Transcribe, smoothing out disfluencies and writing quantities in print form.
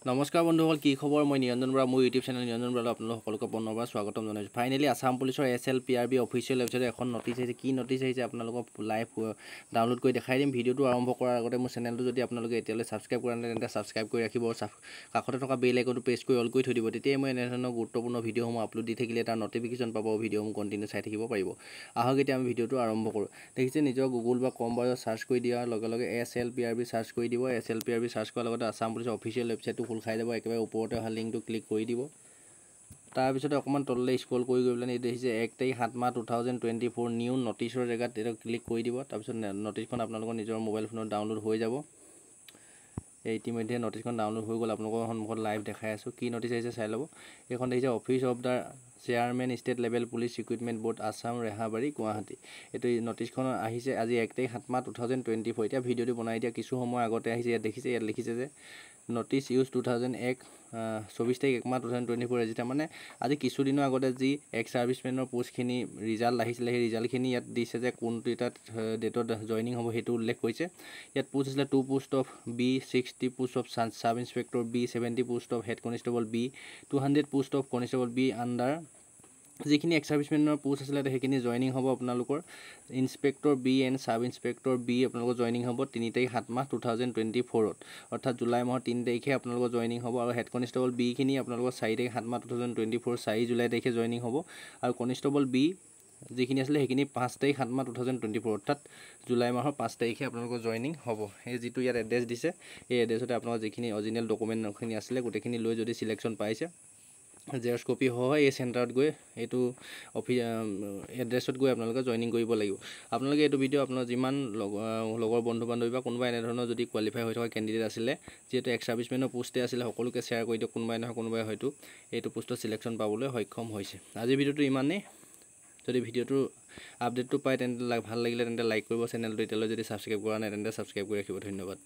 নমস্কাৰ বন্ধুসকল, কি খবৰ? মই নিৰঞ্জন বৰা, মোৰ ইউটিউব চেনেল নিৰঞ্জন বৰালৈ আপোনালোক সকলোকে পুনৰবাৰ স্বাগতম জনাইছোঁ। ফাইনেলি আসাম পুলিচৰ SLPRB অফিচিয়েল ৱেবছাইটত এখন নটিছ আহিছে। কি নটিছ আহিছে আপোনালোকক লাইভ ডাউনলোড কৰি দেখাই দিম। ভিডিঅ'টো আৰম্ভ কৰাৰ আগতে মোৰ চেনেলটো যদি আপোনালোকে এতিয়ালৈ ছাবস্ক্ৰাইব কৰা নাই তেন্তে ছাবস্ক্ৰাইব কৰি ৰাখিব। কাষতে থকা বেল আইকনটো প্ৰেছ কৰি অল কৰি থৈ দিব। তেতিয়াই মই এনেধৰণৰ গুৰুত্বপূৰ্ণ ভিডিঅ'সমূহ আপলোড দি থাকিলে তাৰ নটিফিকেশ্যন পাব, ভিডিঅ'সমূহ কণ্টিনিউ চাই থাকিব পাৰিব। আহক এতিয়া আমি ভিডিঅ'টো আৰম্ভ কৰোঁ। দেখিছে, নিজৰ গুগল বা কম ব্ৰাউজাৰত চাৰ্চ কৰি দিয়াৰ লগে লগে SLPRB চাৰ্চ কৰি দিব। SLPRB চাৰ্চ কৰাৰ লগতে আসাম পুলিচৰ অফিচিয়েল ৱেবছাইটটো খোল খাই যাব। একেবাৰে ওপৰতে অহা লিংকটো ক্লিক কৰি দিব। তাৰপিছতে অকণমান তললৈ স্ক্ৰল কৰি গৈ পেলাই দেখিছে 1 তাৰিখ 7 মাহ 2024 নিউ নটিছৰ জেগাত এটা ক্লিক কৰি দিব। তাৰপিছত নটিছখন আপোনালোকৰ নিজৰ মোবাইল ফোনত ডাউনলোড হৈ যাব। ইতিমধ্যে নটিছখন ডাউনলোড হৈ গ'ল। আপোনালোকৰ সন্মুখত লাইভ দেখাই আছোঁ। কি নটিছ আহিছে চাই ল'ব। এইখন দেখিছে office of the chairman state level police recruitment board Assam Rehabari Guwahati. এইটো নটিছখন আহিছে আজি 1 তাৰিখ 7 মাহ 2024। এতিয়া ভিডিঅ'টো বনাই দিয়া কিছু সময় আগতে আহিছে। ইয়াত দেখিছে, ইয়াত লিখিছে যে নটিছ ইউজ 2001 24 তাৰিখ 1 মাহ 2024 ৰেজিষ্টাৰ। মানে আজি কিছুদিনৰ আগতে যি এক্স ছাৰ্ভিচমেনৰ পোষ্টখিনি ৰিজাল্ট আহিছিলে, সেই ৰিজাল্টখিনি ইয়াত দিছে যে কোনটো এটা ডেটত জইনিং হ'ব সেইটো উল্লেখ কৰিছে। ইয়াত পোষ্ট আছিলে 2 post off B, 60 post off sub inspector B, 70 post off head constable B, 200 post off constable B under. যিখিনি এক্স ছাৰ্ভিচমেনৰ পোষ্ট আছিলে সেইখিনি জইনিং হ'ব আপোনালোকৰ inspector B and sub inspector B আপোনালোকৰ জইনিং হ'ব 3 তাৰিখ 7 মাহ 2024 অৰ্থাৎ জুলাই মাহৰ 3 তাৰিখে আপোনালোকৰ জইনিং হ'ব। আৰু হেড কনষ্টেবল Bখিনি আপোনালোকৰ 4 তাৰিখ 7 মাহ 2024 4 জুলাই তাৰিখে জইনিং হ'ব। আৰু কনষ্টেবল B যিখিনি আছিলে সেইখিনি 5 তাৰিখ 7 মাহ 2024 অৰ্থাৎ জুলাই মাহৰ 5 তাৰিখে আপোনালোকৰ জইনিং হ'ব। সেই যিটো ইয়াত এড্ৰেছ দিছে, এই এড্ৰেছতে আপোনালোকৰ যিখিনি অৰিজিনেল ডকুমেণ্টখিনি আছিলে গোটেইখিনি লৈ যদি চিলেকশ্যন পাইছে, জেৰক্স কপি হয় এই চেণ্টাৰত গৈ এইটো এড্ৰেছত গৈ আপোনালোকে জইনিং কৰিব লাগিব। আপোনালোকে এইটো ভিডিঅ' আপোনাৰ যিমান লগৰ বন্ধু বান্ধৱী বা কোনোবা এনেধৰণৰ যদি কোৱালিফাই হৈ থকা কেণ্ডিডেট আছিলে, যিহেতু এক্স ছাৰ্ভিচমেনৰ পোষ্টে আছিলে, সকলোকে শ্বেয়াৰ কৰি দিয়ক। কোনোবাই নহয় কোনোবাই হয়তো এইটো পোষ্টত চিলেকশ্যন পাবলৈ সক্ষম হৈছে। আজিৰ ভিডিঅ'টো ইমানেই। যদি ভিডিঅ'টোৰ আপডেটটো পায় তেন্তে ভাল লাগিলে তেন্তে লাইক কৰিব। চেনেলটো এতিয়ালৈ যদি ছাবস্ক্ৰাইব কৰা নাই তেন্তে ছাবস্ক্ৰাইব কৰি ৰাখিব। ধন্যবাদ।